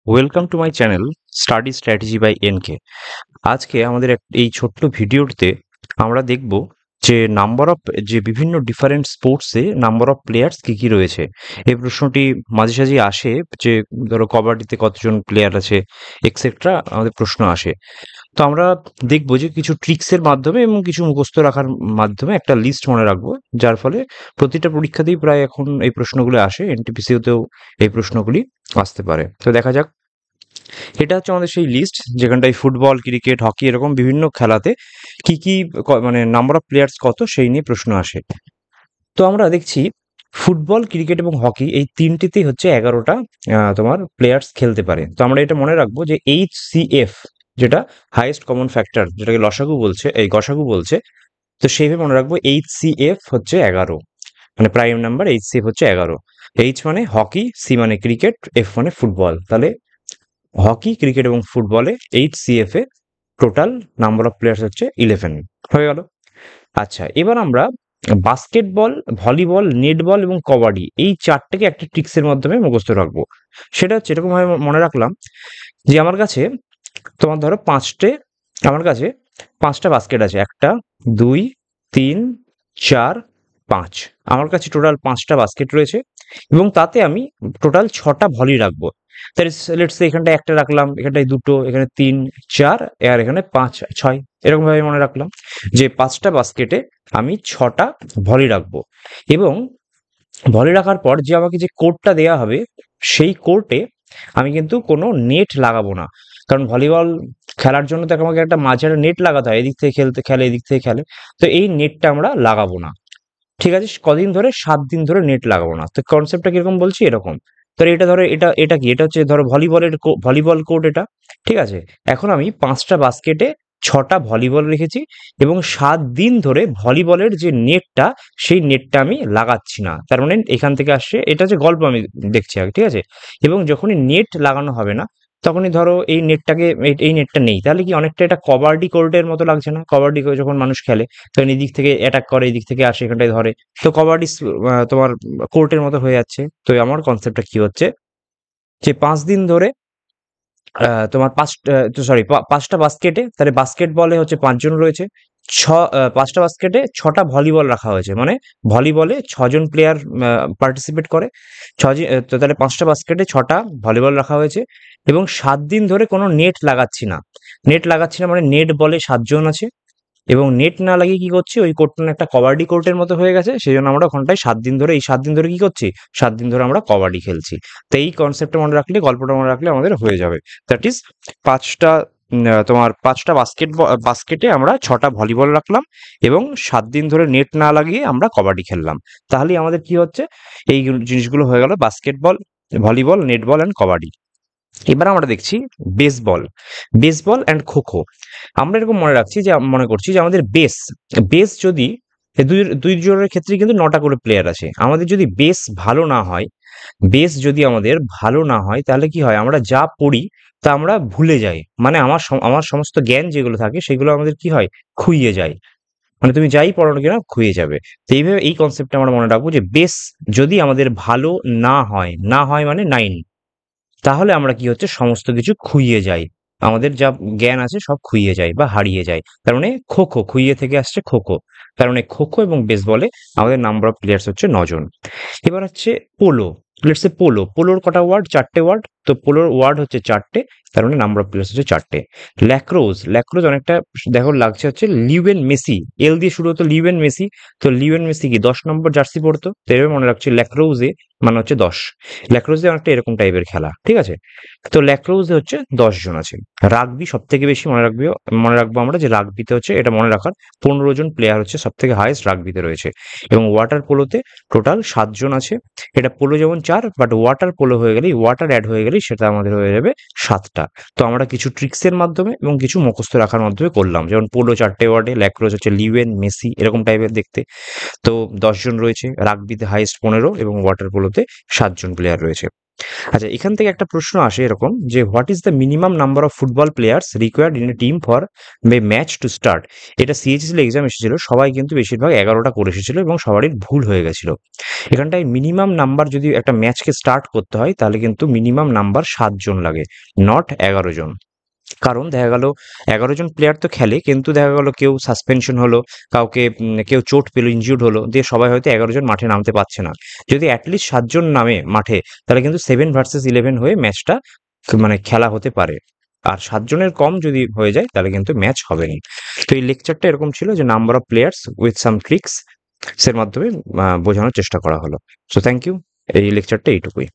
Welcome to my channel study strategy by NK. আজকে আমাদের এই ছোট্ট ভিডিওতে আমরা দেখব যে নাম্বার অফ যে বিভিন্ন ডিফারেন্ট স্পোর্টসে নাম্বার অফ প্লেয়ার্স কী কী রয়েছে। এই প্রশ্নটি মাঝে সাঝে আসে যে ধরো কবাডিতে কতজন প্লেয়ার আছে এক্সেট্রা আমাদের প্রশ্ন আসে। তো আমরা দেখব যে কিছু ট্রিক্সের মাধ্যমে এবং কিছু মুখস্থ রাখার মাধ্যমে একটা লিস্ট মনে রাখবো, যার ফলে প্রতিটা পরীক্ষাতেই প্রায় এখন এই প্রশ্নগুলো আসে, এনটিপিসিতেও এই প্রশ্নগুলি আসতে পারে। তো দেখা যাক। এটা হচ্ছে আমাদের সেই লিস্ট যেখানটায় ফুটবল, ক্রিকেট, হকি এরকম বিভিন্ন খেলাতে কি কি মানে নাম্বার অফ প্লেয়ার্স কত সেই নিয়ে প্রশ্ন আসে। তো আমরা দেখছি ফুটবল, ক্রিকেট এবং হকি এই তিনটিতেই হচ্ছে 11টা তোমার প্লেয়ার্স খেলতে পারে। তো আমরা এটা মনে রাখবো যে HCF, যেটা হাইয়েস্ট কমন ফ্যাক্টর, যেটাকে লসাগু বলছে, এই গসাগু বলছে। তো সেইভাবে মনে রাখবো HCF হচ্ছে 11, মানে প্রাইম নাম্বার HCF হচ্ছে 11। H মানে হকি, C মানে ক্রিকেট, F মানে ফুটবল। তাহলে হকি, ক্রিকেট এবং ফুটবলে HCF A total number of players হচ্ছে 11 হয়ে গেল। আচ্ছা, এবার আমরা বাস্কেটবল, ভলিবল, নেটবল এবং কবাডি এই চারটেকে একটা ট্রিক্সের মাধ্যমে মুখস্থ রাখবো। সেটা হচ্ছে এরকম ভাবে মনে রাখলাম যে আমার কাছে তোমার ধরো আমার কাছে পাঁচটা বাস্কেট আছে। 1, 2, 3, 4, 5। আমার কাছে টোটাল 5টা বাস্কেট রয়েছে এবং তাতে আমি টোটাল 6টা ভলি রাখবো। তাহলে লেটস সে এখানটায় একটা রাখলাম, এখানটায় দুটো, এখানে 3, 4 আর এখানে 5, 6। এরকম ভাবে মনে রাখলাম যে 5টা বাস্কেটে আমি 6টা ভলি রাখবো। এবং ভলি রাখার পর যে আমাকে যে কোর্টটা দেয়া হবে, সেই কোর্টে আমি কিন্তু কোনো নেট লাগাবো না। কারণ ভলিবল খেলার জন্য তো আমাকে একটা মাঝে একটা নেট লাগাতে হয়, এদিক থেকে খেলে, এদিক থেকে খেলে। তো এই নেটটা আমরা লাগাবো না। ঠিক আছে? কদিন ধরে? 7 দিন ধরে নেট লাগাবো না। তো কনসেপ্টটা কিরকম বলছি, এরকম। তো এটা ধরো, এটা কি? এটা হচ্ছে ধরো ভলিবল কোর্ট এটা। ঠিক আছে? এখন আমি 5টা বাস্কেটে 6টা ভলিবল রেখেছি এবং 7 দিন ধরে ভলিবলের যে নেটটা, সেই নেটটা আমি লাগাচ্ছি না। তার মানে এখান থেকে আসছে, এটা হচ্ছে গল্প আমি দেখছি আগে, ঠিক আছে? এবং যখনই নেট লাগানো হবে না, তখনই ধরো এই নেটটাকে, এই নেটটা নেই। তাহলে কি অনেকটা এটা কবাডি কোর্টের মতো লাগছে না? কবাডি যখন মানুষ খেলে তখন এদিক থেকে অ্যাটাক করে, এদিক থেকে আসে, এখানটায় ধরে। তো কবাডি তোমার কোর্টের মতো হয়ে যাচ্ছে। তো আমার কনসেপ্টটা কি হচ্ছে যে 5 দিন ধরে তোমার 5টা বাস্কেটে, তাহলে বাস্কেট বলে হচ্ছে 5 জন রয়েছে। 5টা বাস্কেটে 6টা ভলিবল রাখা হয়েছে, মানে ভলিবলে 6 জন প্লেয়ার পার্টিসিপেট করে। তো তাহলে 5টা বাস্কেটে 6টা ভলিবল রাখা হয়েছে এবং 7 দিন ধরে কোনো নেট লাগাচ্ছি না। নেট লাগাচ্ছি না মানে নেট বলে 7 জন আছে এবং নেট না লাগিয়ে কি করছি, ওই কোর্টটা একটা কবাডি কোর্টের মতো হয়ে গেছে। সেই জন্য আমরা ওখানটায় 7 দিন ধরে, এই 7 দিন ধরে কি করছি, 7 দিন ধরে আমরা কবাডি খেলছি। তো এই কনসেপ্টটা মনে রাখলে, গল্পটা মনে রাখলে আমাদের হয়ে যাবে। দ্যাট ইজ 5টা তোমার 5টা বাস্কেটে আমরা 6টা ভলিবল রাখলাম এবং 7 দিন ধরে নেট না লাগিয়ে আমরা কবাডি খেললাম। তাহলেই আমাদের কি হচ্ছে, এই জিনিসগুলো হয়ে গেল basketball, volleyball, netball and kabaddi. এবার আমরা দেখছি বেসবল অ্যান্ড খো-খো। আমরা এরকম মনে রাখছি যে, মনে করছি যে আমাদের বেস যদি দুই জনের ক্ষেত্রেই কিন্তু 9টা করে প্লেয়ার আছে। আমাদের যদি বেস যদি আমাদের ভালো না হয় তাহলে কি হয়, আমরা যা পড়ি তা আমরা ভুলে যাই। মানে আমার সমস্ত জ্ঞান যেগুলো থাকে সেগুলো আমাদের কি হয়, খুইয়ে যায়। মানে তুমি যাই পড়ো না কেন খুইয়ে যাবে। তো এইভাবে এই কনসেপ্টটা আমরা মনে রাখবো যে বেস যদি আমাদের ভালো না হয় মানে 9, তাহলে আমরা কি হচ্ছে, সমস্ত কিছু খুইয়ে যাই। আমাদের যা জ্ঞান আছে সব খুইয়ে যায় বা হারিয়ে যায়। তার মানে খো-খো, খুইয়ে থেকে আসছে খো-খো। তার মানে খো-খো এবং বেসবলে আমাদের নাম্বার অফ প্লেয়ার্স হচ্ছে 9 জন। এবার হচ্ছে পোলো। লেটস সে পোলোর কটা ওয়ার্ড? 4টে ওয়ার্ড। তো পোলোর ওয়ার্ড হচ্ছে 4টে, তার মানে নাম্বার অফ প্লেয়ার্স হচ্ছে 4টে। ল্যাক্রোজ অনেকটা দেখো লাগছে হচ্ছে লিওনেল মেসি, এল দিয়ে শুরু হতো লিওনেল মেসি। তো লিওনেল মেসি কি 10 নম্বর জার্সি পরতো, তো এভাবে মনে রাখছি ল্যাক্রোজে মানে হচ্ছে 10। ল্যাক্রোজে অনেকটা এরকম টাইপের খেলা, ঠিক আছে? তো ল্যাক্রোজে হচ্ছে 10 জন আছে। রাগবি সব থেকে বেশি মনে রাখবো আমরা যে রাগবিতে হচ্ছে, এটা মনে রাখার, 15 জন প্লেয়ার হচ্ছে সব থেকে হাইয়েস্ট রাগবিতে রয়েছে। এবং ওয়াটার পোলোতে টোটাল 7 জন আছে। এটা পোলো যেমন 4, বাট ওয়াটার পোলো হয়ে গেলেই, ওয়াটার অ্যাড হয়ে গেলেই সেটা আমাদের হয়ে যাবে 7টা। তো আমরা কিছু ট্রিক্সের মাধ্যমে এবং কিছু মুখস্থ রাখার মাধ্যমে করলাম। যেমন পোলো 4টে ওয়ার্ডে, ল্যাক্রোজ হচ্ছে লিওনেল মেসি এরকম টাইপের দেখতে। তো 10 জন রয়েছে। রাগবিতে হাইয়েস্ট 15 এবং ওয়াটার পোলোতে 7 জন প্লেয়ার রয়েছে। আচ্ছা, এখান থেকে একটা প্রশ্ন আসে এরকম যে what is the minimum number of football players required in a team for match to start? এটা সিএইচএসএল এক্সাম এসেছিল, সবাই কিন্তু বেশিরভাগ 11টা করে এসেছিল এবং সবারই ভুল হয়ে গেছিল। এখানটায় মিনিমাম নাম্বার যদি একটা ম্যাচকে স্টার্ট করতে হয় তাহলে কিন্তু মিনিমাম নাম্বার 7 জন লাগে, নট 11 জন। কারণ দেখা গেল 11 জন প্লেয়ার তো খেলে, কিন্তু দেখা গেল কেউ সাসপেনশন হলো, কেউ চোট পেলো, ইনজিউর্ড হলো, দিয়ে সবাই হয়তো 11 জন মাঠে নামতে পারছে না। যদি অ্যাটলিস্ট 7 জন নামে মাঠে, তাহলে কিন্তু 7 ভার্সেস 11 হয়ে ম্যাচটা মানে খেলা হতে পারে। আর 7 জনের কম যদি হয়ে যায় তাহলে কিন্তু ম্যাচ হবে না। তো এই লেকচারটা এরকম ছিল যে number of players with some tricks এর মাধ্যমে বোঝানোর চেষ্টা করা হলো। সো থ্যাংক ইউ, এই লেকচারটা এইটুকুই।